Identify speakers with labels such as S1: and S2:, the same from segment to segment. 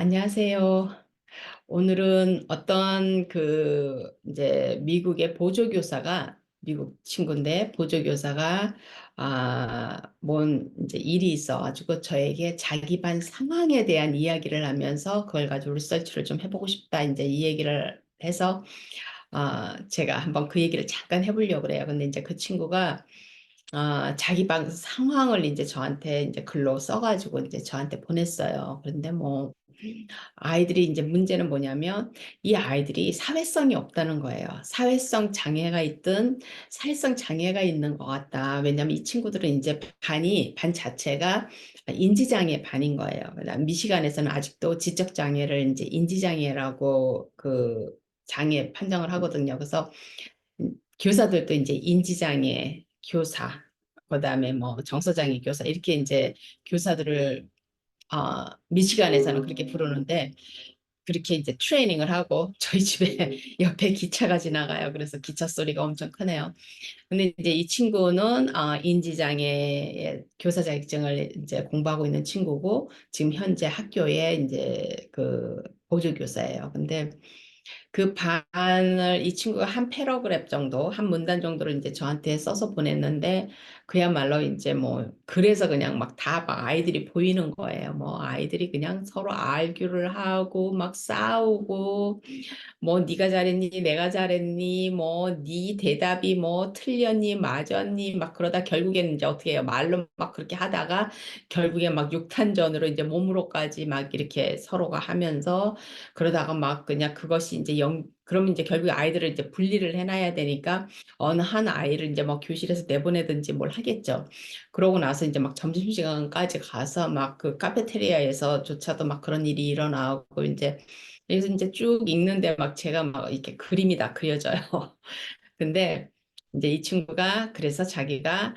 S1: 안녕하세요. 오늘은 어떤 이제 미국의 보조교사가, 미국 친구인데 보조교사가, 뭔 이제 일이 있어가지고 저에게 자기 반 상황에 대한 이야기를 하면서 그걸 가지고 리서치를 좀 해보고 싶다. 이제 이 얘기를 해서, 제가 한번 그 얘기를 잠깐 해보려고 그래요. 근데 이제 그 친구가, 자기 방 상황을 이제 저한테 이제 글로 써가지고 이제 저한테 보냈어요. 그런데 뭐, 아이들이 이제 문제는 뭐냐면 이 아이들이 사회성이 없다는 거예요. 사회성 장애가 있든 사회성 장애가 있는 것 같다. 왜냐하면 이 친구들은 이제 반 자체가 인지장애 반인 거예요. 그다음 미시간에서는 아직도 지적 장애를 이제 인지장애라고 장애 판정을 하거든요. 그래서 교사들도 이제 인지장애 교사, 그다음에 뭐 정서장애 교사 이렇게 이제 교사들을 미시간에서는 그렇게 부르는데 그렇게 이제 트레이닝을 하고 저희 집에 옆에 기차가 지나가요. 그래서 기차 소리가 엄청 크네요. 근데 이제 이 친구는 인지장애의 교사 자격증을 이제 공부하고 있는 친구고 지금 현재 학교에 이제 보조교사예요. 근데 그 반을 이 친구가 한 패러그랩 정도, 한 문단 정도를 이제 저한테 써서 보냈는데 그야말로 이제 뭐 그래서 그냥 막 다 막 아이들이 보이는 거예요. 뭐 아이들이 그냥 서로 알규를 하고 막 싸우고 뭐 네가 잘했니 내가 잘했니 뭐 네 대답이 뭐 틀렸니 맞았니 막 그러다 결국에는 이제 어떻게 해요 말로 막 그렇게 하다가 결국에 막 육탄전으로 이제 몸으로까지 막 이렇게 서로가 하면서 그러다가 막 그냥 그것이 이제 그러면 이제 결국에 아이들을 이제 분리를 해놔야 되니까 어느 한 아이를 이제 막 교실에서 내보내든지 뭘 하겠죠. 그러고 나서 이제 막 점심시간까지 가서 막 그 카페테리아에서조차도 막 그런 일이 일어나고 이제 그래서 이제 쭉 읽는데 막 제가 막 이렇게 그림이 다 그려져요. 근데 이제 이 친구가 그래서 자기가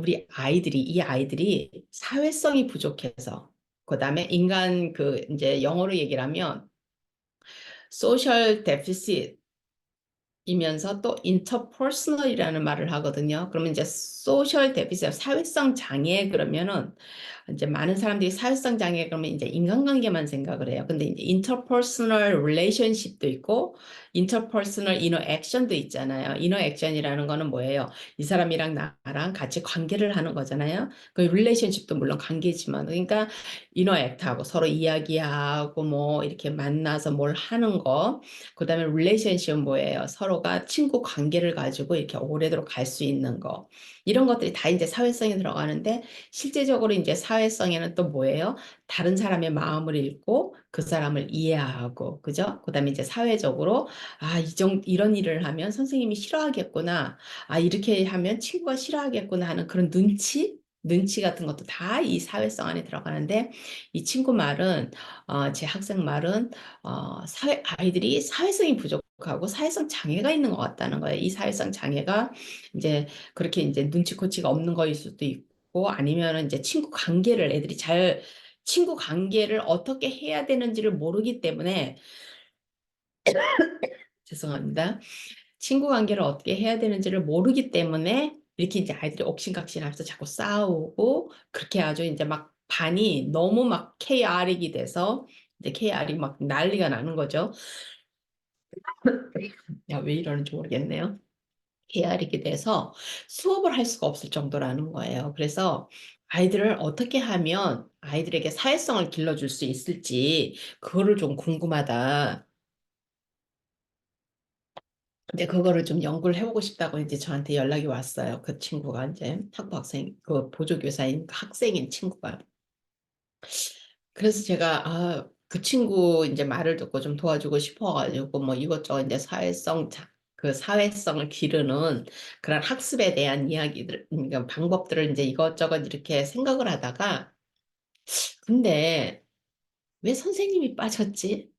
S1: 이 아이들이 사회성이 부족해서 그다음에 인간 이제 영어로 얘기를 하면 소셜 데피시트 이면서 또 interpersonal이라는 말을 하거든요. 그러면 이제 소셜 데피시트, 사회성 장애 그러면은 이제 많은 사람들이 사회성 장애 그러면 이제 인간관계만 생각을 해요. 근데 이제 interpersonal relationship도 있고 interpersonal interaction도 있잖아요. interaction이라는 거는 뭐예요? 이 사람이랑 나랑 같이 관계를 하는 거잖아요. 그 relationship도 물론 관계지만 그러니까 interact하고 서로 이야기하고 뭐 이렇게 만나서 뭘 하는 거. 그다음에 relationship 뭐예요? 서로가 친구 관계를 가지고 이렇게 오래도록 갈 수 있는 거. 이런 것들이 다 이제 사회성에 들어가는데 실제적으로 이제 사회성에는 또 뭐예요? 다른 사람의 마음을 읽고 그 사람을 이해하고, 그죠? 그다음에 이제 사회적으로 이런 일을 하면 선생님이 싫어하겠구나. 이렇게 하면 친구가 싫어하겠구나 하는 그런 눈치 같은 것도 다 이 사회성 안에 들어가는데 이 친구 말은 제 학생 말은 아이들이 사회성이 부족하고 사회성 장애가 있는 것 같다는 거예요. 이 사회성 장애가 이제 그렇게 이제 눈치코치가 없는 거일 수도 있고 아니면은 이제 친구 관계를 어떻게 해야 되는지를 모르기 때문에 죄송합니다. 친구 관계를 어떻게 해야 되는지를 모르기 때문에 이렇게 이제 아이들이 옥신각신하면서 자꾸 싸우고 그렇게 아주 이제 막 반이 너무 막 KR이 돼서 이제 KR이 막 난리가 나는 거죠. 야, 왜 이러는지 모르겠네요. KR이 돼서 수업을 할 수가 없을 정도라는 거예요. 그래서 아이들을 어떻게 하면 아이들에게 사회성을 길러줄 수 있을지 그거를 좀 궁금하다. 근데 그거를 좀 연구를 해보고 싶다고 이제 저한테 연락이 왔어요. 그 친구가 이제 그 보조교사인 그 학생인 친구가. 그래서 제가 그 친구 이제 말을 듣고 좀 도와주고 싶어가지고 뭐 이것저것 이제 그 사회성을 기르는 그런 학습에 대한 이야기들, 그러니까 방법들을 이제 이것저것 이렇게 생각을 하다가 근데 왜 선생님이 빠졌지?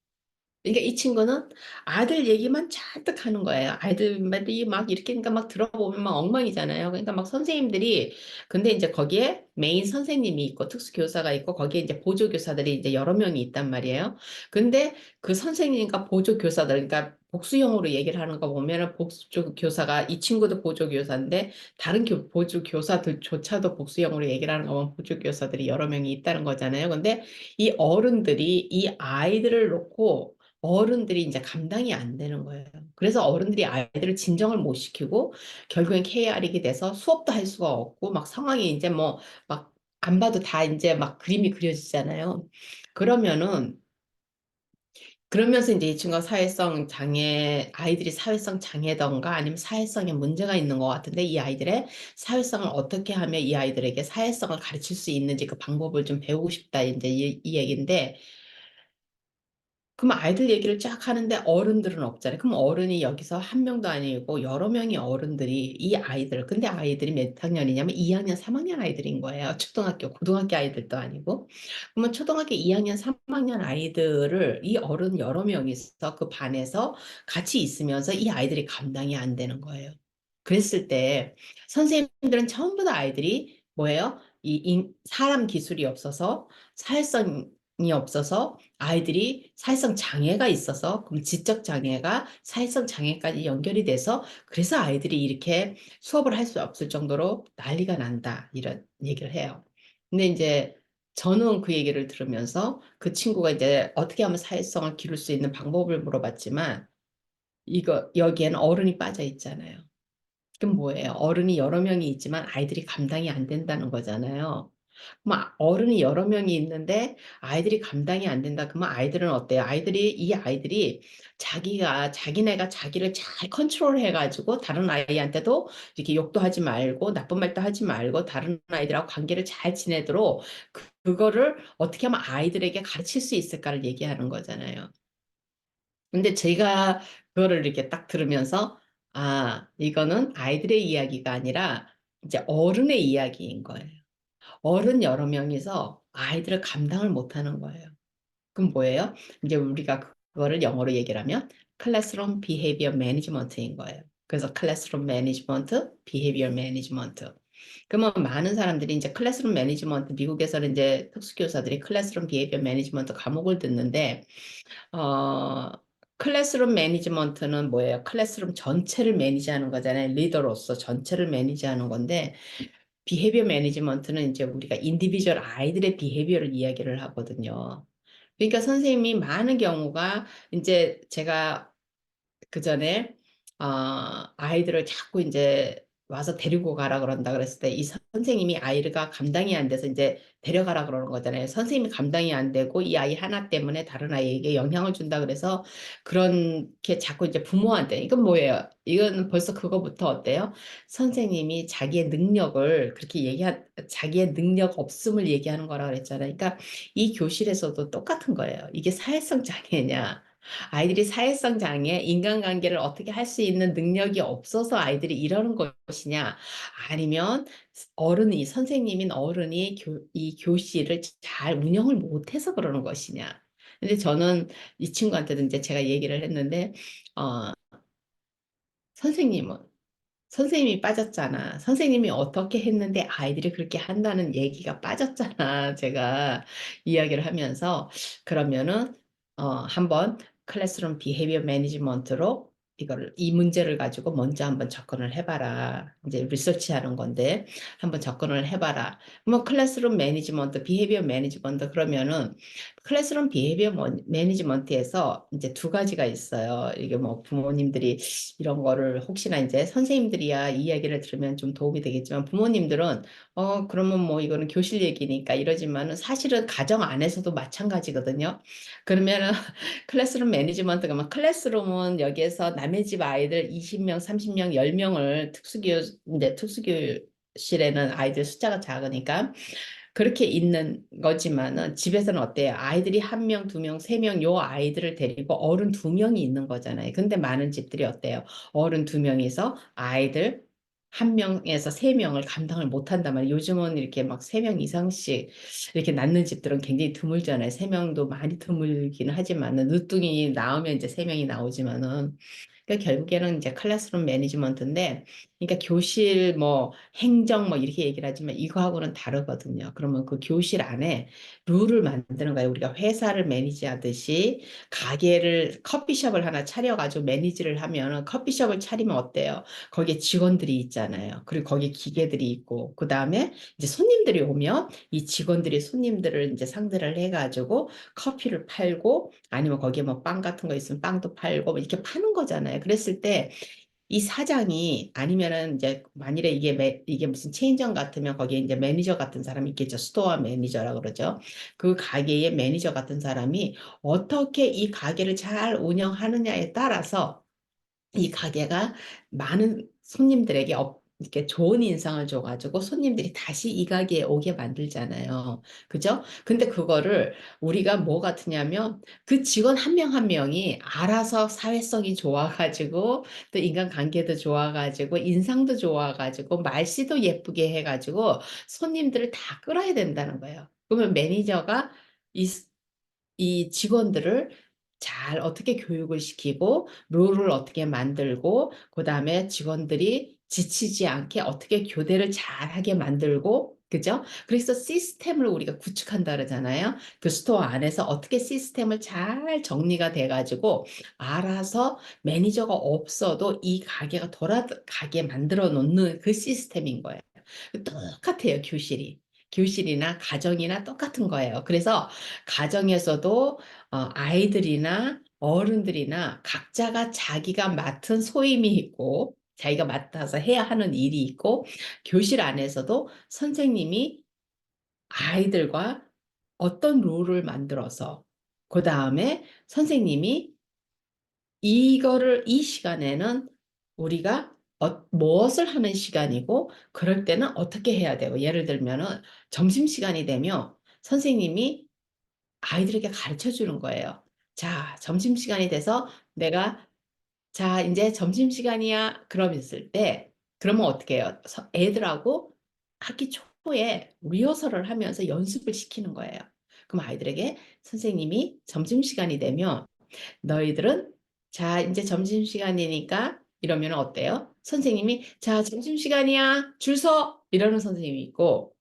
S1: 그러니까 이 친구는 아들 얘기만 잔뜩 하는 거예요. 아이들이 막 이렇게 그러니까 막 들어보면 막 엉망이잖아요. 그러니까 막 선생님들이 근데 이제 거기에 메인 선생님이 있고 특수교사가 있고 거기에 이제 보조교사들이 이제 여러 명이 있단 말이에요. 근데 그 선생님과 보조교사들, 그러니까 복수형으로 얘기를 하는 거 보면은 보조교사가 이 친구도 보조교사인데 다른 보조교사들조차도 복수형으로 얘기를 하는 거 보면 보조교사들이 여러 명이 있다는 거잖아요. 근데 이 어른들이 이 아이들을 놓고 어른들이 이제 감당이 안 되는 거예요. 그래서 어른들이 아이들을 진정을 못 시키고 결국엔 KR이 돼서 수업도 할 수가 없고 막 상황이 이제 뭐 막 안 봐도 다 이제 막 그림이 그려지잖아요. 그러면은 그러면서 이제 이 친구가 사회성 장애, 아이들이 사회성 장애던가 아니면 사회성에 문제가 있는 것 같은데 이 아이들의 사회성을 어떻게 하면 이 아이들에게 사회성을 가르칠 수 있는지 그 방법을 좀 배우고 싶다 이제 이 얘기인데 그럼 아이들 얘기를 쫙 하는데 어른들은 없잖아요. 그럼 어른이 여기서 한 명도 아니고 여러 명의 어른들이 이 아이들, 근데 아이들이 몇 학년이냐면 2학년, 3학년 아이들인 거예요. 초등학교, 고등학교 아이들도 아니고. 그러면 초등학교 2학년, 3학년 아이들을 이 어른 여러 명이서 그 반에서 같이 있으면서 이 아이들이 감당이 안 되는 거예요. 그랬을 때 선생님들은 전부 다 아이들이 뭐예요? 사람 기술이 없어서 사회성이 없어서 아이들이 사회성 장애가 있어서 그럼 지적 장애가 사회성 장애까지 연결이 돼서 그래서 아이들이 이렇게 수업을 할 수 없을 정도로 난리가 난다 이런 얘기를 해요. 근데 이제 저는 그 얘기를 들으면서 그 친구가 이제 어떻게 하면 사회성을 기를 수 있는 방법을 물어봤지만 이거 여기에는 어른이 빠져 있잖아요. 그럼 뭐예요? 어른이 여러 명이 있지만 아이들이 감당이 안 된다는 거잖아요. 그럼 어른이 여러 명이 있는데 아이들이 감당이 안 된다. 그러면 아이들은 어때요? 이 아이들이 자기네가 자기를 잘 컨트롤 해가지고 다른 아이한테도 이렇게 욕도 하지 말고 나쁜 말도 하지 말고 다른 아이들하고 관계를 잘 지내도록 그거를 어떻게 하면 아이들에게 가르칠 수 있을까를 얘기하는 거잖아요. 근데 제가 그거를 이렇게 딱 들으면서 아, 이거는 아이들의 이야기가 아니라 이제 어른의 이야기인 거예요. 어른 여러 명이서 아이들을 감당을 못하는 거예요. 그럼 뭐예요? 이제 우리가 그거를 영어로 얘기를 하면 클래스룸 비헤이비어 매니지먼트인 거예요. 그래서 클래스룸 매니지먼트, 비헤이비어 매니지먼트. 그러면 많은 사람들이 이제 클래스룸 매니지먼트, 미국에서는 이제 특수교사들이 클래스룸 비헤이비어 매니지먼트 과목을 듣는데 어, 클래스룸 매니지먼트는 뭐예요? 클래스룸 전체를 매니지하는 거잖아요. 리더로서 전체를 매니지하는 건데 비헤비어 매니지먼트는 이제 우리가 인디비주얼 아이들의 비헤비어를 이야기를 하거든요. 그러니까 선생님이 많은 경우가 이제 제가 그 전에 아이들을 자꾸 이제 와서 데리고 가라 그런다 그랬을 때 이 선생님이 아이가 감당이 안 돼서 이제 데려가라 그러는 거잖아요. 선생님이 감당이 안 되고 이 아이 하나 때문에 다른 아이에게 영향을 준다 그래서 그렇게 자꾸 이제 부모한테 이건 뭐예요? 이건 벌써 그거부터 어때요? 선생님이 자기의 능력 없음을 얘기하는 거라 그랬잖아요. 그러니까 이 교실에서도 똑같은 거예요. 이게 사회성 장애냐? 아이들이 사회성 장애, 인간관계를 어떻게 할 수 있는 능력이 없어서 아이들이 이러는 것이냐, 아니면 선생님인 어른이 이 교실을 잘 운영을 못해서 그러는 것이냐. 근데 저는 이 친구한테도 이제 제가 얘기를 했는데, 어, 선생님은 선생님이 빠졌잖아. 선생님이 어떻게 했는데 아이들이 그렇게 한다는 얘기가 빠졌잖아. 제가 이야기를 하면서 그러면은 한번 클래스룸 비헤비어 매니지먼트로 이 문제를 가지고 먼저 한번 접근을 해봐라. 이제 리서치하는 건데 한번 접근을 해봐라. 뭐 클래스룸 매니지먼트, 비헤비어 매니지먼트 그러면은 클래스룸 비헤비어 매니지먼트에서 이제 두 가지가 있어요. 이게 뭐 부모님들이 이런 거를 혹시나 이제 선생님들이야 이 이야기를 들으면 좀 도움이 되겠지만 부모님들은 그러면 뭐 이거는 교실 얘기니까 이러지만은 사실은 가정 안에서도 마찬가지거든요. 그러면은 클래스룸 매니지먼트가 막 클래스룸은 여기에서 남의 집 아이들 20명, 30명, 10명을 이제 특수교실에는 아이들 숫자가 작으니까 그렇게 있는 거지만은 집에서는 어때요? 아이들이 한 명, 두 명, 세 명, 요 아이들을 데리고 어른 두 명이 있는 거잖아요. 근데 많은 집들이 어때요? 어른 두 명이서 아이들 한 명에서 세 명을 감당을 못 한단 말이에요. 요즘은 이렇게 막 세 명 이상씩 이렇게 낳는 집들은 굉장히 드물잖아요. 세 명도 많이 드물기는 하지만은 늦둥이 나오면 이제 세 명이 나오지만은 그러니까 결국에는 이제 클래스룸 매니지먼트인데 그러니까 교실 뭐 행정 뭐 이렇게 얘기를 하지만 이거하고는 다르거든요. 그러면 그 교실 안에 룰을 만드는 거예요. 우리가 회사를 매니지하듯이 가게를 커피숍을 하나 차려가지고 매니지를 하면 커피숍을 차리면 어때요? 거기에 직원들이 있잖아요. 그리고 거기에 기계들이 있고 그 다음에 이제 손님들이 오면 이 직원들이 손님들을 이제 상대를 해가지고 커피를 팔고 아니면 거기에 뭐 빵 같은 거 있으면 빵도 팔고 뭐 이렇게 파는 거잖아요. 그랬을 때 이 사장이 아니면은 이제 만일에 이게 무슨 체인점 같으면 거기에 이제 매니저 같은 사람이 있겠죠. 스토어 매니저라 그러죠. 그 가게의 매니저 같은 사람이 어떻게 이 가게를 잘 운영하느냐에 따라서 이 가게가 많은 손님들에게 이렇게 좋은 인상을 줘가지고 손님들이 다시 이 가게에 오게 만들잖아요. 그죠? 근데 그거를 우리가 뭐 같으냐면 그 직원 한 명 한 명이 알아서 사회성이 좋아가지고 또 인간관계도 좋아가지고 인상도 좋아가지고 말씨도 예쁘게 해가지고 손님들을 다 끌어야 된다는 거예요. 그러면 매니저가 이 이 직원들을 잘 어떻게 교육을 시키고 룰을 어떻게 만들고 그다음에 직원들이 지치지 않게 어떻게 교대를 잘하게 만들고 그죠? 그래서 시스템을 우리가 구축한다 그러잖아요. 그 스토어 안에서 어떻게 시스템을 잘 정리가 돼가지고 알아서 매니저가 없어도 이 가게가 돌아가게 만들어 놓는 그 시스템인 거예요. 똑같아요, 교실이. 교실이나 가정이나 똑같은 거예요. 그래서 가정에서도 아이들이나 어른들이나 각자가 자기가 맡은 소임이 있고 자기가 맡아서 해야 하는 일이 있고 교실 안에서도 선생님이 아이들과 어떤 룰을 만들어서 그 다음에 선생님이 이거를 이 시간에는 우리가 무엇을 하는 시간이고 그럴 때는 어떻게 해야 되고 예를 들면은 점심시간이 되면 선생님이 아이들에게 가르쳐 주는 거예요. 자, 점심시간이 돼서 내가 자, 이제 점심시간이야. 그럼 있을 때 그러면 어떻게 해요? 애들하고 학기 초에 리허설을 하면서 연습을 시키는 거예요. 그럼 아이들에게 선생님이 점심시간이 되면 너희들은 자, 이제 점심시간이니까 이러면 어때요? 선생님이 자, 점심시간이야. 줄 서. 이러는 선생님이 있고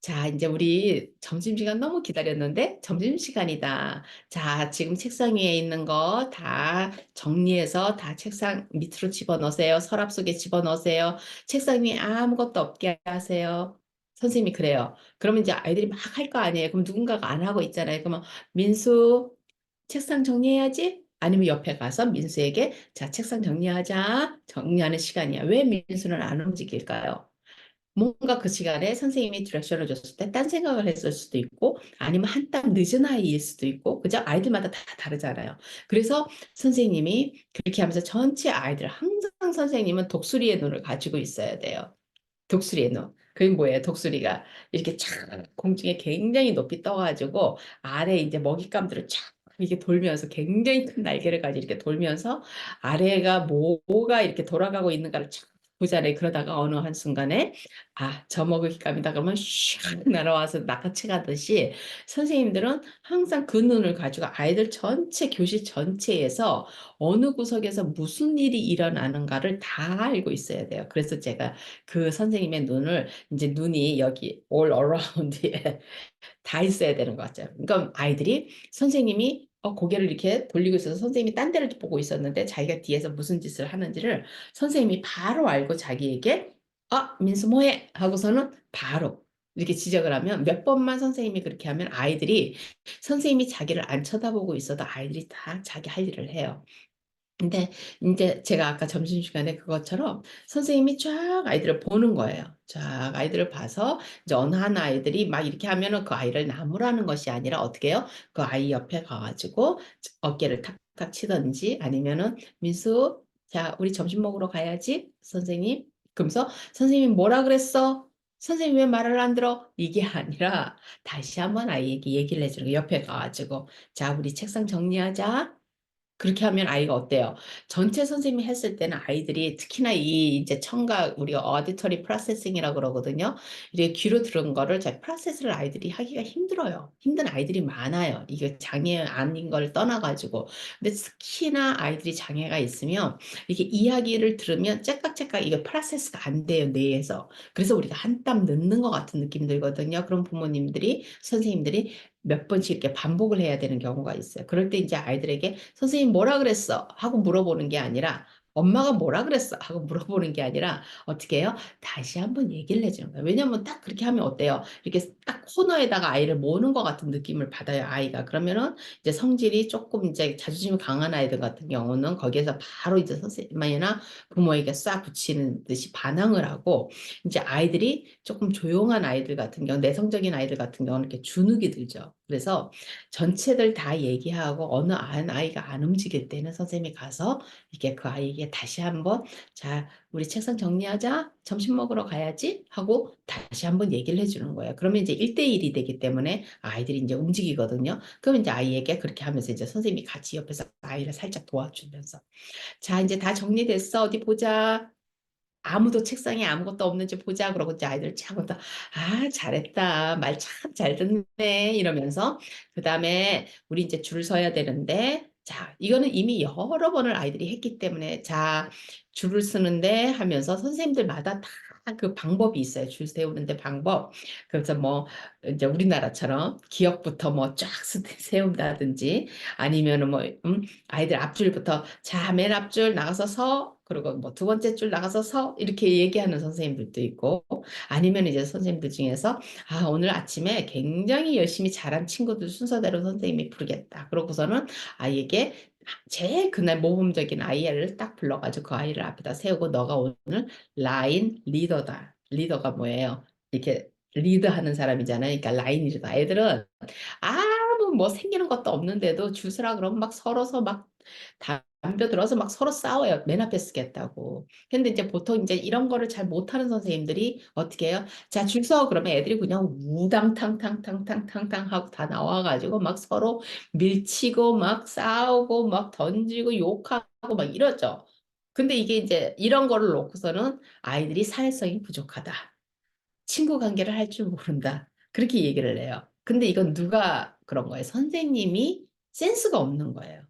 S1: 자, 이제 우리 점심시간 너무 기다렸는데 점심시간이다. 자, 지금 책상 위에 있는 거 다 정리해서 다 책상 밑으로 집어넣으세요. 서랍 속에 집어넣으세요. 책상 위에 아무것도 없게 하세요. 선생님이 그래요. 그러면 이제 아이들이 막 할 거 아니에요. 그럼 누군가가 안 하고 있잖아요. 그러면 민수 책상 정리해야지? 아니면 옆에 가서 민수에게 자, 책상 정리하자. 정리하는 시간이야. 왜 민수는 안 움직일까요? 뭔가 그 시간에 선생님이 디렉션을 줬을 때 딴 생각을 했을 수도 있고 아니면 한 땀 늦은 아이일 수도 있고 그죠? 아이들마다 다 다르잖아요. 그래서 선생님이 그렇게 하면서 전체 아이들 항상 선생님은 독수리의 눈을 가지고 있어야 돼요. 독수리의 눈. 그게 뭐예요? 독수리가 이렇게 촥 공중에 굉장히 높이 떠가지고 아래 이제 먹잇감들을 촥 이렇게 돌면서 굉장히 큰 날개를 가지고 이렇게 돌면서 아래가 뭐가 이렇게 돌아가고 있는가를 촥 보잖아요. 그러다가 어느 한순간에 아, 저 먹잇감이다 그러면 슉 날아와서 낚아채 가듯이 선생님들은 항상 그 눈을 가지고 아이들 전체 교실 전체에서 어느 구석에서 무슨 일이 일어나는가를 다 알고 있어야 돼요. 그래서 제가 그 선생님의 눈을 이제 눈이 여기 all around에 다 있어야 되는 것 같죠. 그러니까 아이들이 선생님이 고개를 이렇게 돌리고 있어서 선생님이 딴 데를 보고 있었는데 자기가 뒤에서 무슨 짓을 하는지를 선생님이 바로 알고 자기에게 민수 뭐해? 하고서는 바로 이렇게 지적을 하면 몇 번만 선생님이 그렇게 하면 아이들이 선생님이 자기를 안 쳐다보고 있어도 아이들이 다 자기 할 일을 해요. 근데 이제 제가 아까 점심시간에 그것처럼 선생님이 쫙 아이들을 보는 거예요. 쫙 아이들을 봐서 이제 어느 한 아이들이 막 이렇게 하면은 그 아이를 나무라는 것이 아니라 어떻게 해요? 그 아이 옆에 가가지고 어깨를 탁탁 치든지 아니면은 민수, 자, 우리 점심 먹으러 가야지, 선생님. 그러면서 선생님이 뭐라 그랬어? 선생님 왜 말을 안 들어? 이게 아니라 다시 한번 아이에게 얘기를 해주는 거예요. 옆에 가가지고 자, 우리 책상 정리하자. 그렇게 하면 아이가 어때요? 전체 선생님이 했을 때는 아이들이 특히나 이 이제 청각 우리가 어디터리 프로세싱이라고 그러거든요. 이게 귀로 들은 거를 잘 프로세스를 아이들이 하기가 힘들어요. 힘든 아이들이 많아요. 이게 장애 아닌 걸 떠나가지고. 근데 특히나 아이들이 장애가 있으면 이게 이야기를 들으면 째깍째깍 이게 프로세스가 안 돼요, 뇌에서. 그래서 우리가 한 땀 늦는 것 같은 느낌 들거든요. 그럼 부모님들이 선생님들이 몇 번씩 이렇게 반복을 해야 되는 경우가 있어요. 그럴 때 이제 아이들에게 선생님 뭐라 그랬어? 하고 물어보는 게 아니라 엄마가 뭐라 그랬어? 하고 물어보는 게 아니라 어떻게 해요? 다시 한번 얘기를 해주는 거예요. 왜냐면 딱 그렇게 하면 어때요? 이렇게 딱 코너에다가 아이를 모으는 것 같은 느낌을 받아요, 아이가. 그러면은 이제 성질이 조금 이제 자존심이 강한 아이들 같은 경우는 거기에서 바로 이제 선생님이나 부모에게 싹 붙이는 듯이 반항을 하고 이제 아이들이 조금 조용한 아이들 같은 경우, 내성적인 아이들 같은 경우는 이렇게 주눅이 들죠. 그래서 전체들 다 얘기하고 어느 아이가 안 움직일 때는 선생님이 가서 이렇게 그 아이에게 다시 한번 자, 우리 책상 정리하자. 점심 먹으러 가야지. 하고 다시 한번 얘기를 해주는 거예요. 그러면 이제 1대1이 되기 때문에 아이들이 이제 움직이거든요. 그럼 이제 아이에게 그렇게 하면서 이제 선생님이 같이 옆에서 아이를 살짝 도와주면서 자, 이제 다 정리됐어. 어디 보자. 아무도 책상에 아무것도 없는지 보자. 그러고 이제 아이들 쫙 보다, 아, 잘했다. 말 참 잘 듣네. 이러면서. 그 다음에 우리 이제 줄 서야 되는데, 자, 이거는 이미 여러 번을 아이들이 했기 때문에, 자, 줄을 서는데 하면서 선생님들마다 다 그 방법이 있어요. 줄 세우는데 방법. 그래서 뭐, 이제 우리나라처럼 기역부터 뭐 쫙 세운다든지 아니면은 뭐, 아이들 앞줄부터 자, 맨 앞줄 나가서 서. 그리고 뭐 두 번째 줄 나가서 서. 이렇게 얘기하는 선생님들도 있고 아니면 이제 선생님들 중에서 아, 오늘 아침에 굉장히 열심히 잘한 친구들 순서대로 선생님이 부르겠다. 그러고서는 아이에게 제일 그날 모범적인 아이를 딱 불러가지고 그 아이를 앞에다 세우고 너가 오늘 라인 리더다. 리더가 뭐예요? 이렇게 리드하는 사람이잖아요. 그러니까 라인 리더. 애들은 아무 뭐 생기는 것도 없는데도 주스라 그러면 막 서로서 막 담벼들어서 막 서로 싸워요. 맨 앞에 쓰겠다고. 근데 이제 보통 이제 이런 거를 잘 못하는 선생님들이 어떻게 해요? 자, 줄 서. 그러면 애들이 그냥 우당탕탕탕탕탕탕 하고 다 나와가지고 막 서로 밀치고 막 싸우고 막 던지고 욕하고 막 이러죠. 근데 이게 이제 이런 거를 놓고서는 아이들이 사회성이 부족하다. 친구 관계를 할 줄 모른다. 그렇게 얘기를 해요. 근데 이건 누가 그런 거예요? 선생님이 센스가 없는 거예요.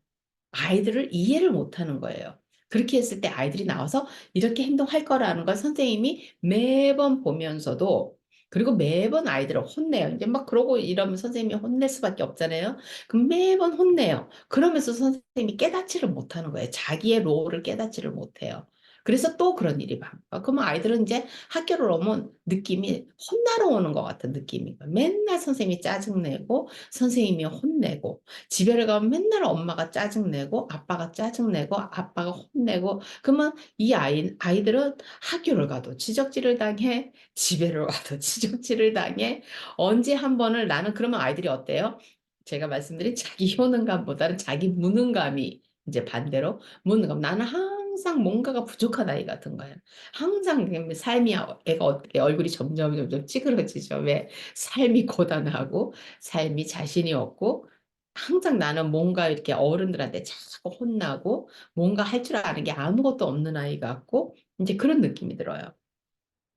S1: 아이들을 이해를 못하는 거예요. 그렇게 했을 때 아이들이 나와서 이렇게 행동할 거라는 걸 선생님이 매번 보면서도 그리고 매번 아이들을 혼내요. 이제 막 그러고 이러면 선생님이 혼낼 수밖에 없잖아요. 그럼 매번 혼내요. 그러면서 선생님이 깨닫지를 못하는 거예요. 자기의 롤을 깨닫지를 못해요. 그래서 또 그런 일이 많아. 그러면 아이들은 이제 학교를 오면 느낌이 혼나러 오는 것 같은 느낌인 거예요. 맨날 선생님이 짜증내고 선생님이 혼내고 집에 가면 맨날 엄마가 짜증내고 아빠가 짜증내고 아빠가 혼내고 그러면 이 아이들은 학교를 가도 지적질을 당해 집에를 가도 지적질을 당해 언제 한 번을 나는 그러면 아이들이 어때요? 제가 말씀드린 자기 효능감보다는 자기 무능감이 이제 반대로 무능감 나는 항상 뭔가가 부족한 아이 같은 거예요. 항상 삶이 애가 어떻게 얼굴이 점점 찌그러지죠. 왜 삶이 고단하고 삶이 자신이 없고 항상 나는 뭔가 이렇게 어른들한테 자꾸 혼나고 뭔가 할 줄 아는 게 아무것도 없는 아이 같고 이제 그런 느낌이 들어요.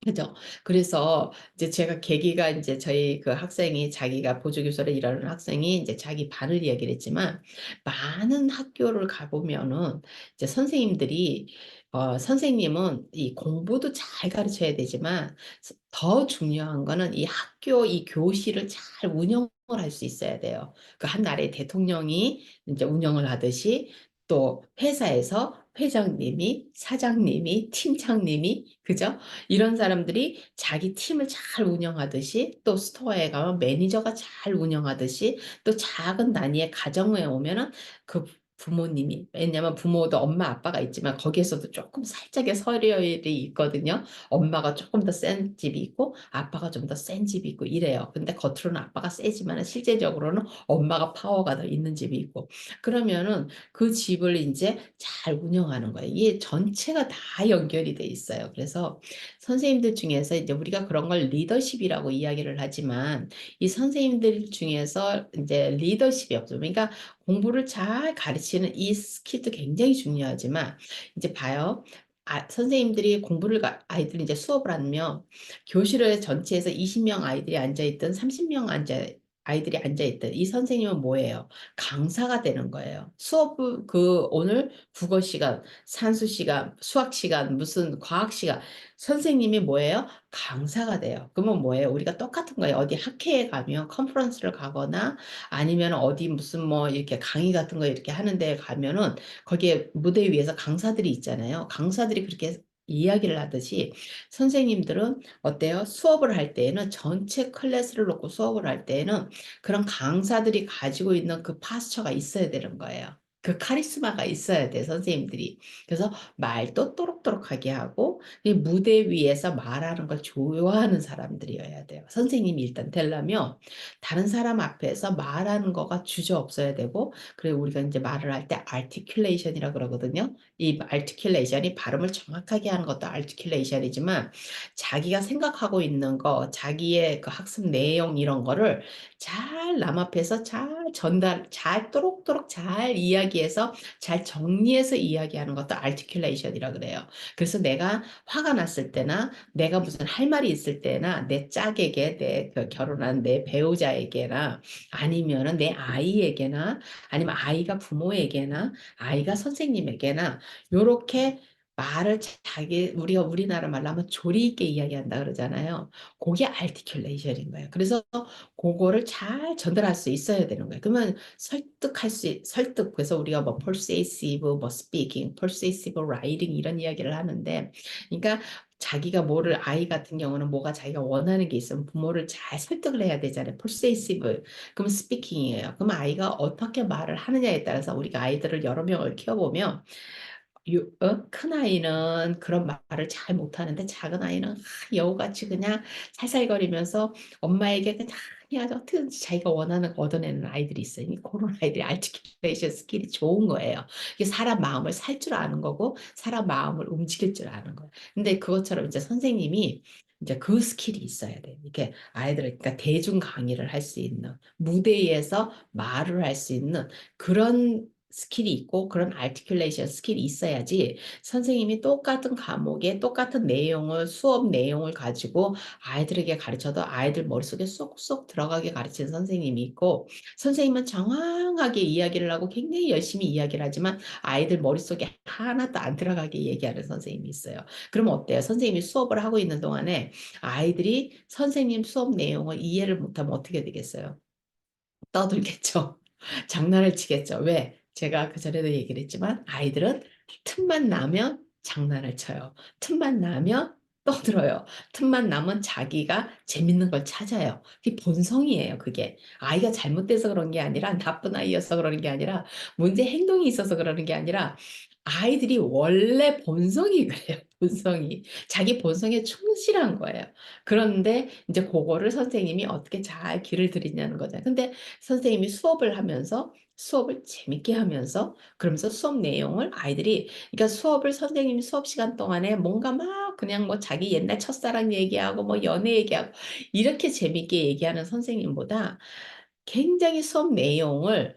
S1: 그죠? 그래서 이제 제가 계기가 이제 저희 그 학생이 자기가 보조교사로 일하는 학생이 이제 자기 반을 이야기를 했지만 많은 학교를 가보면은 이제 선생님들이 선생님은 이 공부도 잘 가르쳐야 되지만 더 중요한 거는 이 학교 이 교실을 잘 운영을 할 수 있어야 돼요. 그 한 나라의 대통령이 이제 운영을 하듯이 또 회사에서 회장님이, 사장님이, 팀장님이, 그죠? 이런 사람들이 자기 팀을 잘 운영하듯이 또 스토어에 가면 매니저가 잘 운영하듯이 또 작은 단위의 가정에 오면은 그 부모님이 왜냐면 부모도 엄마 아빠가 있지만 거기에서도 조금 살짝의 서열이 있거든요. 엄마가 조금 더 센 집이 있고 아빠가 좀 더 센 집이 있고 이래요. 근데 겉으로는 아빠가 세지만 실제적으로는 엄마가 파워가 더 있는 집이 있고 그러면은 그 집을 이제 잘 운영하는 거예요. 이게 전체가 다 연결이 돼 있어요. 그래서 선생님들 중에서 이제 우리가 그런 걸 리더십이라고 이야기를 하지만 이 선생님들 중에서 이제 리더십이 없어요. 그러니까 공부를 잘 가르칠 가르치는 이 스킬도 굉장히 중요하지만 이제 봐요. 선생님들이 아이들이 이제 수업을 하면 교실에 전체에서 20명 아이들이 앉아있든 30명 아이들이 앉아있든 이 선생님은 뭐예요? 강사가 되는 거예요. 오늘 국어 시간, 산수 시간, 수학 시간, 무슨 과학 시간, 선생님이 뭐예요? 강사가 돼요. 그러면 뭐예요? 우리가 똑같은 거예요. 어디 학회에 가면 컨퍼런스를 가거나 아니면 어디 무슨 뭐 이렇게 강의 같은 거 이렇게 하는 데 가면은 거기에 무대 위에서 강사들이 있잖아요. 강사들이 그렇게 이야기를 하듯이 선생님들은 어때요? 수업을 할 때에는 전체 클래스를 놓고 수업을 할 때에는 그런 강사들이 가지고 있는 그 파스처가 있어야 되는 거예요. 그 카리스마가 있어야 돼, 선생님들이. 그래서 말도 또록또록하게 하고 이 무대 위에서 말하는 걸 좋아하는 사람들이어야 돼요. 선생님이 일단 되려면 다른 사람 앞에서 말하는 거가 주저없어야 되고 그리고 우리가 이제 말을 할 때 articulation이라 그러거든요. 이 articulation이 발음을 정확하게 하는 것도 articulation이지만 자기가 생각하고 있는 거, 자기의 그 학습 내용 이런 거를 잘 남 앞에서 잘 또록또록 잘 이야기해서 잘 정리해서 이야기하는 것도 articulation이라 그래요. 그래서 내가 화가 났을 때나 내가 무슨 할 말이 있을 때나 내 짝에게 내 결혼한 내 배우자에게나 아니면은 내 아이에게나 아니면 아이가 부모에게나 아이가 선생님에게나 요렇게 말을 우리가 우리나라 말로 하면 조리 있게 이야기한다 그러잖아요. 그게 articulation인 거예요. 그래서 그거를 잘 전달할 수 있어야 되는 거예요. 그러면 그래서 우리가 뭐 persuasive, 뭐 speaking, persuasive writing 이런 이야기를 하는데, 그러니까 아이 같은 경우는 뭐가 자기가 원하는 게 있으면 부모를 잘 설득을 해야 되잖아요. persuasive. 그럼 speaking이에요. 그럼 아이가 어떻게 말을 하느냐에 따라서 우리가 아이들을 여러 명을 키워보면 큰 아이는 그런 말을 잘 못하는데 작은 아이는 여우같이 그냥 살살거리면서 엄마에게 그냥 아주 어떻게든지 자기가 원하는 거 얻어내는 아이들이 있어요. 그런 아이들이 알티큐레이션 스킬이 좋은 거예요. 이게 사람 마음을 살 줄 아는 거고 사람 마음을 움직일 줄 아는 거예요. 근데 그것처럼 이제 선생님이 이제 그 스킬이 있어야 돼요. 이렇게 그러니까 대중 강의를 할 수 있는 무대에서 말을 할 수 있는 그런 스킬이 있고 그런 articulation 스킬이 있어야지 선생님이 똑같은 과목에 똑같은 수업 내용을 가지고 아이들에게 가르쳐도 아이들 머릿속에 쏙쏙 들어가게 가르치는 선생님이 있고 선생님은 정확하게 이야기를 하고 굉장히 열심히 이야기를 하지만 아이들 머릿속에 하나도 안 들어가게 얘기하는 선생님이 있어요. 그럼 어때요? 선생님이 수업을 하고 있는 동안에 아이들이 선생님 수업 내용을 이해를 못하면 어떻게 되겠어요? 떠들겠죠. 장난을 치겠죠. 왜? 제가 그전에도 얘기를 했지만 아이들은 틈만 나면 장난을 쳐요. 틈만 나면 떠들어요. 틈만 나면 자기가 재밌는 걸 찾아요. 그게 본성이에요, 그게. 아이가 잘못돼서 그런 게 아니라 나쁜 아이여서 그러는 게 아니라 문제 행동이 있어서 그러는 게 아니라 아이들이 원래 본성이 그래요. 본성이. 자기 본성에 충실한 거예요. 그런데 이제 그거를 선생님이 어떻게 잘 길을 들이냐는 거잖아요. 근데 선생님이 수업을 재밌게 하면서 그러면서 수업 내용을 그러니까 선생님이 수업 시간 동안에 뭔가 막 그냥 뭐 자기 옛날 첫사랑 얘기하고 뭐 연애 얘기하고 이렇게 재밌게 얘기하는 선생님보다 굉장히 수업 내용을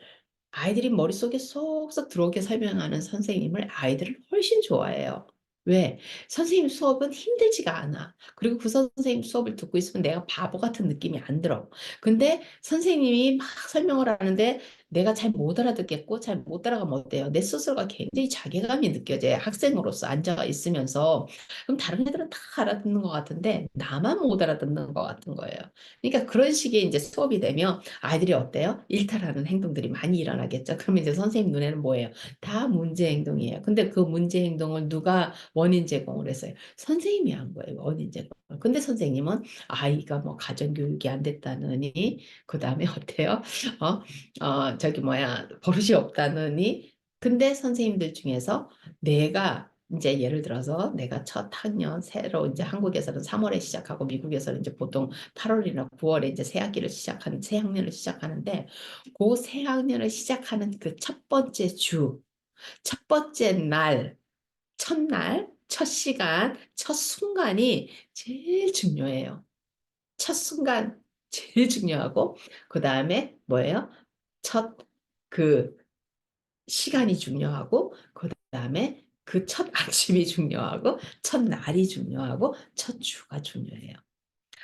S1: 아이들이 머릿속에 쏙쏙 들어오게 설명하는 선생님을 아이들은 훨씬 좋아해요. 왜? 선생님 수업은 힘들지가 않아. 그리고 그 선생님 수업을 듣고 있으면 내가 바보 같은 느낌이 안 들어. 근데 선생님이 막 설명을 하는데 내가 잘 못 알아듣겠고 잘 못 따라가면 어때요? 내 스스로가 굉장히 자괴감이 느껴져요. 학생으로서 앉아 있으면서. 그럼 다른 애들은 다 알아듣는 것 같은데 나만 못 알아듣는 것 같은 거예요. 그러니까 그런 식의 이제 수업이 되면 아이들이 어때요? 일탈하는 행동들이 많이 일어나겠죠. 그러면 이제 선생님 눈에는 뭐예요? 다 문제 행동이에요. 근데 그 문제 행동을 누가 원인 제공을 했어요? 선생님이 한 거예요. 원인 제공. 근데 선생님은 아이가 뭐 가정교육이 안 됐다느니, 그 다음에 어때요? 버릇이 없다느니. 근데 선생님들 중에서 이제 예를 들어서 내가 첫 학년 새로 이제 한국에서는 3월에 시작하고 미국에서는 이제 보통 8월이나 9월에 이제 새 학년을 시작하는데 그 새 학년을 시작하는 그 첫 번째 첫날, 첫 시간, 첫 순간이 제일 중요해요. 첫 순간 제일 중요하고 그 다음에 뭐예요? 첫 그 시간이 중요하고, 그 다음에 그 첫 아침이 중요하고, 첫 날이 중요하고, 첫 주가 중요해요.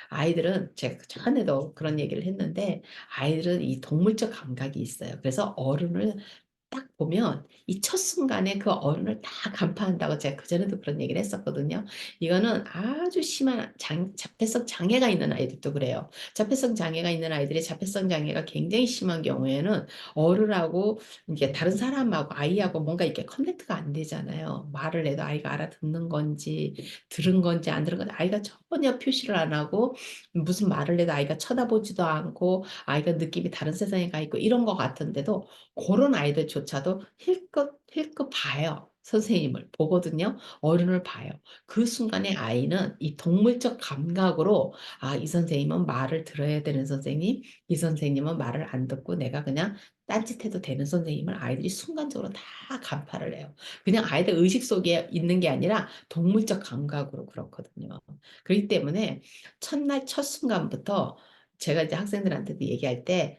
S1: 아이들은 제가 전에도 그런 얘기를 했는데 아이들은 이 동물적 감각이 있어요. 그래서 어른을 딱 보면 이 첫 순간에 그 어른을 다 간파한다고 제가 그전에도 그런 얘기를 했었거든요. 이거는 아주 심한 자폐성 장애가 있는 아이들도 그래요. 자폐성 장애가 있는 아이들이 자폐성 장애가 굉장히 심한 경우에는 어른하고 이게 다른 사람하고 아이하고 뭔가 이렇게 커넥트가 안 되잖아요. 말을 해도 아이가 알아듣는 건지 들은 건지 안 들은 건지 아이가 전혀 표시를 안 하고 무슨 말을 해도 아이가 쳐다보지도 않고 아이가 느낌이 다른 세상에 가 있고 이런 것 같은데도 그런 아이들조차도 힐끗 봐요. 선생님을 보거든요. 어른을 봐요. 그 순간에 아이는 이 동물적 감각으로 아, 이 선생님은 말을 들어야 되는 선생님, 이 선생님은 말을 안 듣고 내가 그냥 딴짓해도 되는 선생님을 아이들이 순간적으로 다 간파를 해요. 그냥 아이들 의식 속에 있는 게 아니라 동물적 감각으로 그렇거든요. 그렇기 때문에 첫날 첫 순간부터 제가 이제 학생들한테도 얘기할 때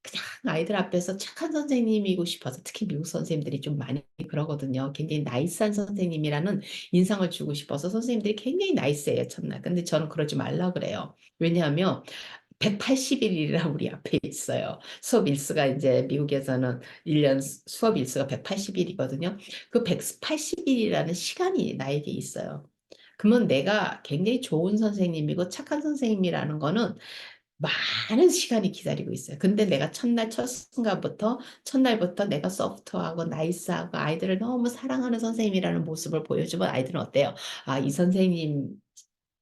S1: 그냥 아이들 앞에서 착한 선생님이고 싶어서 특히 미국 선생님들이 좀 많이 그러거든요. 굉장히 나이스한 선생님이라는 인상을 주고 싶어서 선생님들이 굉장히 나이스해요, 첫날. 근데 저는 그러지 말라 그래요. 왜냐하면 180일이라 우리 앞에 있어요. 수업 일수가 이제 미국에서는 1년 수업 일수가 180일이거든요. 그 180일이라는 시간이 나에게 있어요. 그러면 내가 굉장히 좋은 선생님이고 착한 선생님이라는 거는 많은 시간이 기다리고 있어요. 근데 내가 첫 순간부터, 첫날부터 내가 소프트하고 나이스하고 아이들을 너무 사랑하는 선생님이라는 모습을 보여주면 아이들은 어때요? 아, 이 선생님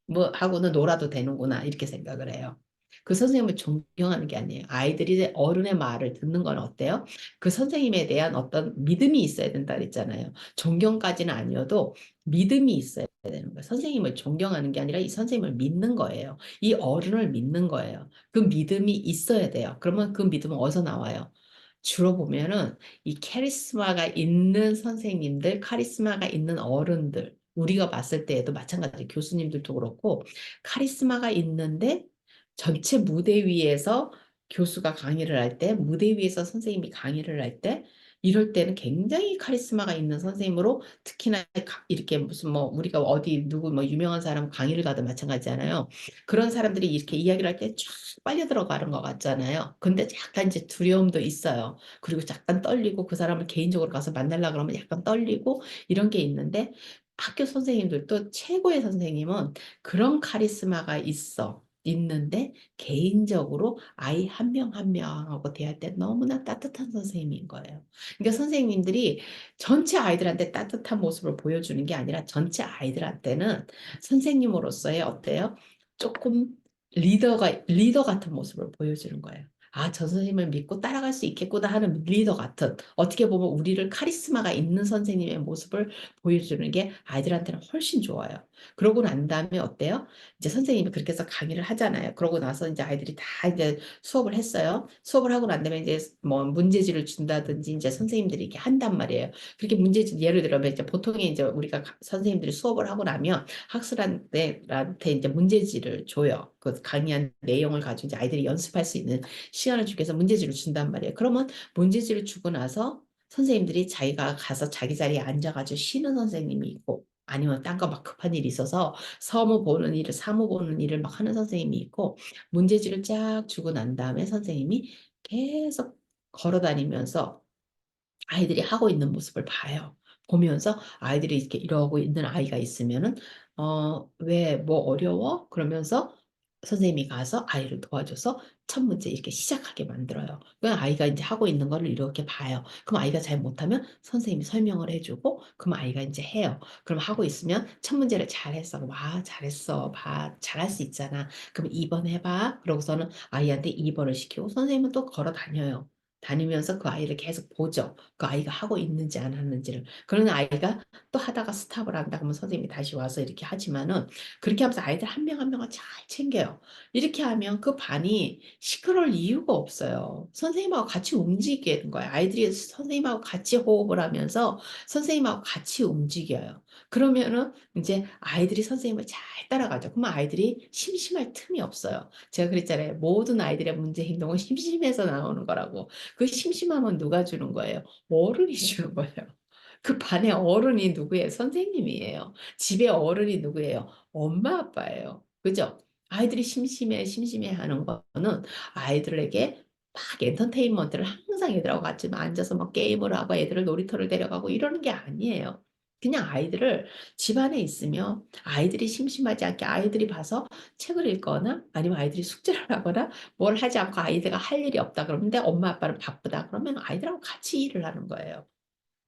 S1: 뭐 하고는 놀아도 되는구나 이렇게 생각을 해요. 그 선생님을 존경하는 게 아니에요. 아이들이 어른의 말을 듣는 건 어때요? 그 선생님에 대한 어떤 믿음이 있어야 된다 그랬잖아요. 존경까지는 아니어도 믿음이 있어야 되는 거예요. 선생님을 존경하는 게 아니라 이 선생님을 믿는 거예요. 이 어른을 믿는 거예요. 그 믿음이 있어야 돼요. 그러면 그 믿음은 어디서 나와요? 주로 보면은 이 카리스마가 있는 선생님들, 카리스마가 있는 어른들, 우리가 봤을 때에도 마찬가지로 교수님들도 그렇고 카리스마가 있는데 전체 무대 위에서 교수가 강의를 할 때, 무대 위에서 선생님이 강의를 할 때, 이럴 때는 굉장히 카리스마가 있는 선생님으로 특히나 이렇게 무슨 뭐 우리가 어디 누구 뭐 유명한 사람 강의를 가도 마찬가지잖아요. 그런 사람들이 이렇게 이야기를 할 때 쫙 빨려 들어가는 것 같잖아요. 근데 약간 이제 두려움도 있어요. 그리고 약간 떨리고 그 사람을 개인적으로 가서 만나려고 그러면 약간 떨리고 이런 게 있는데 학교 선생님들도 최고의 선생님은 그런 카리스마가 있는데 개인적으로 아이 한 명 한 명하고 대할 때 너무나 따뜻한 선생님인 거예요. 그러니까 선생님들이 전체 아이들한테 따뜻한 모습을 보여주는 게 아니라 전체 아이들한테는 선생님으로서의 어때요? 조금 리더 같은 모습을 보여주는 거예요. 아, 저 선생님을 믿고 따라갈 수 있겠구나 하는 리더 같은, 어떻게 보면 우리를 카리스마가 있는 선생님의 모습을 보여주는 게 아이들한테는 훨씬 좋아요. 그러고 난 다음에 어때요? 이제 선생님이 그렇게 해서 강의를 하잖아요. 그러고 나서 이제 아이들이 다 이제 수업을 했어요. 수업을 하고 난 다음에 이제 뭐 문제지를 준다든지 이제 선생님들이 이렇게 한단 말이에요. 그렇게 문제지 예를 들면 이제 보통 이제 우리가 선생님들이 수업을 하고 나면 학생한테 이제 문제지를 줘요. 그 강의한 내용을 가지고 이제 아이들이 연습할 수 있는 시간을 주기 위해서 문제지를 준단 말이에요. 그러면 문제지를 주고 나서 선생님들이 자기가 가서 자기 자리에 앉아가지고 쉬는 선생님이 있고 아니면 딴 거 막 급한 일이 있어서 사무 보는 일을 막 하는 선생님이 있고 문제지를 쫙 주고 난 다음에 선생님이 계속 걸어 다니면서 아이들이 하고 있는 모습을 봐요. 보면서 아이들이 이렇게 이러고 있는 아이가 있으면은 왜 뭐 어려워? 그러면서 선생님이 가서 아이를 도와줘서 첫 문제 이렇게 시작하게 만들어요. 그럼 아이가 이제 하고 있는 거를 이렇게 봐요. 그럼 아이가 잘 못하면 선생님이 설명을 해주고 그럼 아이가 이제 해요. 그럼 하고 있으면 첫 문제를 잘했어. 와, 잘했어. 봐. 잘할 수 있잖아. 그럼 2번 해봐. 그러고서는 아이한테 2번을 시키고 선생님은 또 걸어 다녀요. 다니면서 그 아이를 계속 보죠. 그 아이가 하고 있는지 안 하는지를. 그러는 아이가 또 하다가 스탑을 한다 그러면 선생님이 다시 와서 이렇게 하지만은 그렇게 하면서 아이들 한 명 한 명을 잘 챙겨요. 이렇게 하면 그 반이 시끄러울 이유가 없어요. 선생님하고 같이 움직이게 되는 거예요. 아이들이 선생님하고 같이 호흡을 하면서 선생님하고 같이 움직여요. 그러면은 이제 아이들이 선생님을 잘 따라가죠. 그러면 아이들이 심심할 틈이 없어요. 제가 그랬잖아요. 모든 아이들의 문제 행동은 심심해서 나오는 거라고. 그 심심함은 누가 주는 거예요? 어른이 주는 거예요. 그 반의 어른이 누구예요? 선생님이에요. 집에 어른이 누구예요? 엄마, 아빠예요. 그죠? 아이들이 심심해 하는 거는 아이들에게 막 엔터테인먼트를 항상 애들하고 같이 앉아서 막 게임을 하고 애들을 놀이터를 데려가고 이러는 게 아니에요. 그냥 아이들을 집안에 있으며 아이들이 심심하지 않게 아이들이 봐서 책을 읽거나 아니면 아이들이 숙제를 하거나 뭘 하지 않고 아이들가 할 일이 없다 그러는데 엄마 아빠는 바쁘다 그러면 아이들하고 같이 일을 하는 거예요.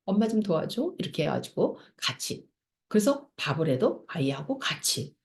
S1: 엄마 좀 도와줘 이렇게 해가지고 같이. 그래서 밥을 해도 아이하고 같이.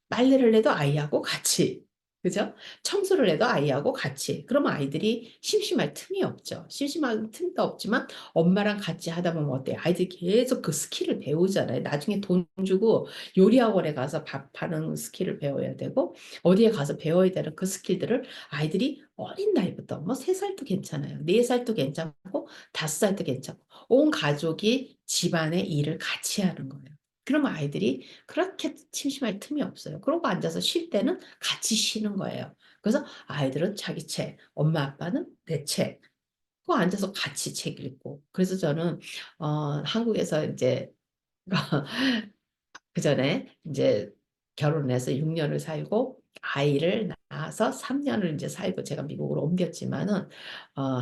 S1: 빨래를 해도 아이하고 같이. 그죠? 청소를 해도 아이하고 같이. 그러면 아이들이 심심할 틈이 없죠. 심심할 틈도 없지만 엄마랑 같이 하다 보면 어때요? 아이들이 계속 그 스킬을 배우잖아요. 나중에 돈 주고 요리학원에 가서 밥하는 스킬을 배워야 되고 어디에 가서 배워야 되는 그 스킬들을 아이들이 어린 나이부터 뭐 3살도 괜찮아요. 4살도 괜찮고 5살도 괜찮고 온 가족이 집안의 일을 같이 하는 거예요. 그러면 아이들이 그렇게 심심할 틈이 없어요. 그러고 앉아서 쉴 때는 같이 쉬는 거예요. 그래서 아이들은 자기 책, 엄마 아빠는 내 책. 그 앉아서 같이 책 읽고. 그래서 저는 한국에서 이제 그 전에 이제 결혼해서 6년을 살고 아이를 낳아서 3년을 이제 살고 제가 미국으로 옮겼지만은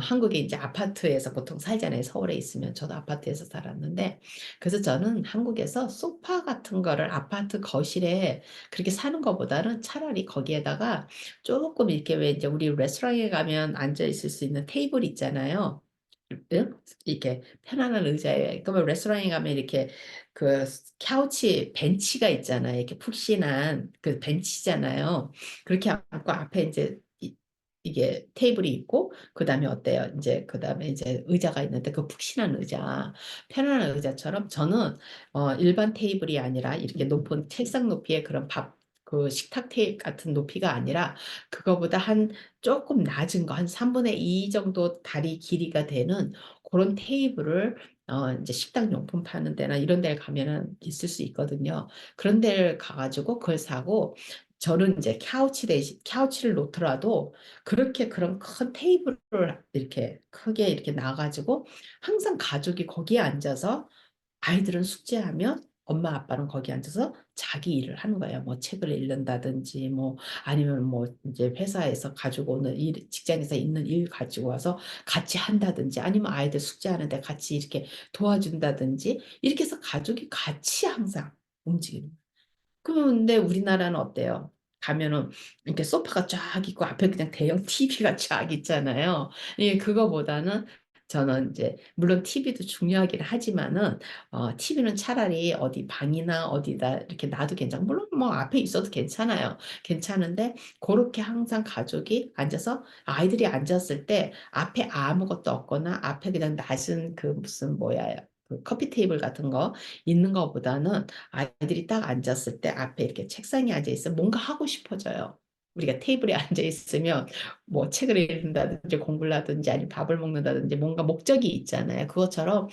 S1: 한국에 이제 아파트에서 보통 살잖아요. 서울에 있으면 저도 아파트에서 살았는데 그래서 저는 한국에서 소파 같은 거를 아파트 거실에 그렇게 사는 것보다는 차라리 거기에다가 조금 이렇게 왜 이제 우리 레스토랑에 가면 앉아 있을 수 있는 테이블 있잖아요. 응? 이렇게 편안한 의자에 그러면 레스토랑에 가면 이렇게 그 카우치 벤치가 있잖아요. 이렇게 푹신한 그 벤치잖아요. 그렇게 앉고 앞에 이제 이게 테이블이 있고 그다음에 어때요? 이제 그다음에 이제 의자가 있는데 그 푹신한 의자, 편안한 의자처럼 저는 일반 테이블이 아니라 이렇게 높은 책상 높이의 그런 그 식탁 테이블 같은 높이가 아니라 그거보다 한 조금 낮은 거, 한 3분의 2 정도 다리 길이가 되는 그런 테이블을 이제 식당 용품 파는 데나 이런 데를 가면은 있을 수 있거든요. 그런 데를 가가지고 그걸 사고 저는 이제 카우치 대신 카우치를 놓더라도 그렇게 그런 큰 테이블을 이렇게 크게 이렇게 놔가지고 항상 가족이 거기에 앉아서 아이들은 숙제하면 엄마 아빠는 거기 앉아서 자기 일을 하는 거예요. 뭐 책을 읽는다든지 뭐 아니면 뭐 이제 회사에서 가지고 오는 일, 직장에서 있는 일 가지고 와서 같이 한다든지 아니면 아이들 숙제하는데 같이 이렇게 도와준다든지 이렇게 해서 가족이 같이 항상 움직이는 거예요. 그런데 우리나라는 어때요? 가면은 이렇게 소파가 쫙 있고 앞에 그냥 대형 TV가 쫙 있잖아요. 예, 그거보다는 저는 이제 물론 TV도 중요하긴 하지만은 TV는 차라리 어디 방이나 어디다 이렇게 놔도 괜찮고 물론 뭐 앞에 있어도 괜찮아요. 괜찮은데 그렇게 항상 가족이 앉아서 아이들이 앉았을 때 앞에 아무것도 없거나 앞에 그냥 낮은 그 무슨 뭐야 그 커피 테이블 같은 거 있는 것보다는 아이들이 딱 앉았을 때 앞에 이렇게 책상에 앉아 있으면 뭔가 하고 싶어져요. 우리가 테이블에 앉아 있으면 뭐 책을 읽는다든지 공부를 하든지 아니면 밥을 먹는다든지 뭔가 목적이 있잖아요. 그것처럼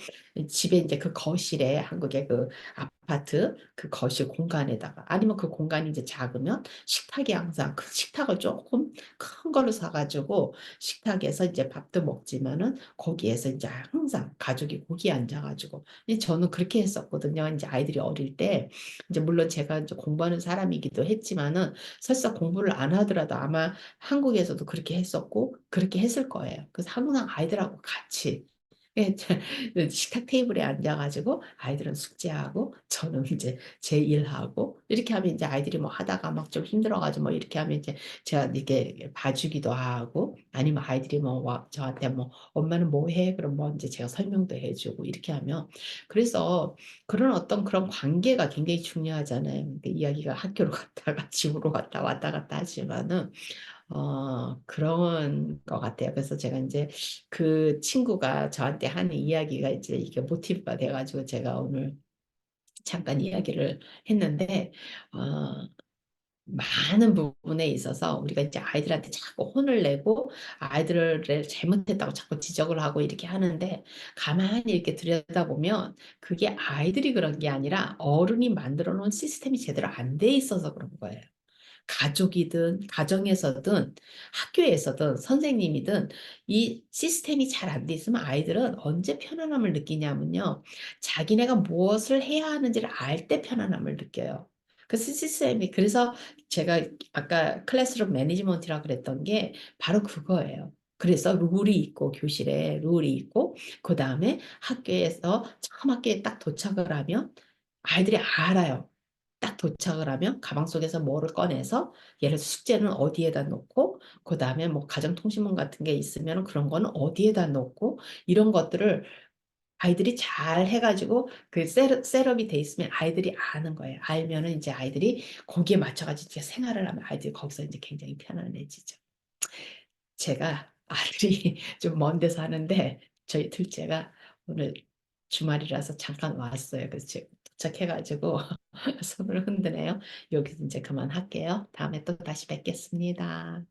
S1: 집에 이제 그 거실에 한국의 그 아파트 그 거실 공간에다가 아니면 그 공간이 이제 작으면 식탁이 항상 그 식탁을 조금 큰 거를 사가지고 식탁에서 이제 밥도 먹지만은 거기에서 이제 항상 가족이 거기에 앉아가지고 저는 그렇게 했었거든요. 이제 아이들이 어릴 때 이제 물론 제가 이제 공부하는 사람이기도 했지만은 설사 공부를 안 하더라도 아마 한국에서도 그렇게 했었고 그렇게 했을 거예요. 그래서 항상 아이들하고 같이 예, 식탁 테이블에 앉아가지고 아이들은 숙제하고 저는 이제 제 일하고 이렇게 하면 이제 아이들이 뭐 하다가 막 좀 힘들어가지고 뭐 이렇게 하면 이제 제가 이렇게 봐주기도 하고 아니면 아이들이 뭐 저한테 뭐 엄마는 뭐 해? 그럼 뭐 이제 제가 설명도 해주고 이렇게 하면 그래서 그런 어떤 그런 관계가 굉장히 중요하잖아요. 그러니까 이야기가 학교로 갔다가 집으로 갔다 왔다 갔다 하지만은 그런 것 같아요. 그래서 제가 이제 그 친구가 저한테 하는 이야기가 이제 이게 모티브가 돼가지고 제가 오늘 잠깐 이야기를 했는데, 어, 많은 부분에 있어서 우리가 이제 아이들한테 자꾸 혼을 내고 아이들을 잘못했다고 자꾸 지적을 하고 이렇게 하는데 가만히 이렇게 들여다보면 그게 아이들이 그런 게 아니라 어른이 만들어 놓은 시스템이 제대로 안 돼 있어서 그런 거예요. 가족이든 가정에서든 학교에서든 선생님이든 이 시스템이 잘 안 돼 있으면 아이들은 언제 편안함을 느끼냐면요. 자기네가 무엇을 해야 하는지를 알 때 편안함을 느껴요. 그 시스템이 그래서 제가 아까 클래스룸 매니지먼트라고 그랬던 게 바로 그거예요. 그래서 룰이 있고 교실에 룰이 있고 그 다음에 학교에서 처음 학교에 딱 도착을 하면 아이들이 알아요. 딱 도착을 하면 가방 속에서 뭐를 꺼내서 예를 들어 숙제는 어디에다 놓고 그 다음에 뭐 가정통신문 같은 게 있으면 그런 거는 어디에다 놓고 이런 것들을 아이들이 잘 해가지고 그 셋업이 돼 있으면 아이들이 아는 거예요. 알면은 이제 아이들이 거기에 맞춰가지고 이제 생활을 하면 아이들이 거기서 이제 굉장히 편안해지죠. 제가 아들이 좀 먼 데서 하는데 저희 둘째가 오늘 주말이라서 잠깐 왔어요. 그래서 지금 도착해가지고 손을 흔드네요. 여기서 이제 그만할게요. 다음에 또 다시 뵙겠습니다.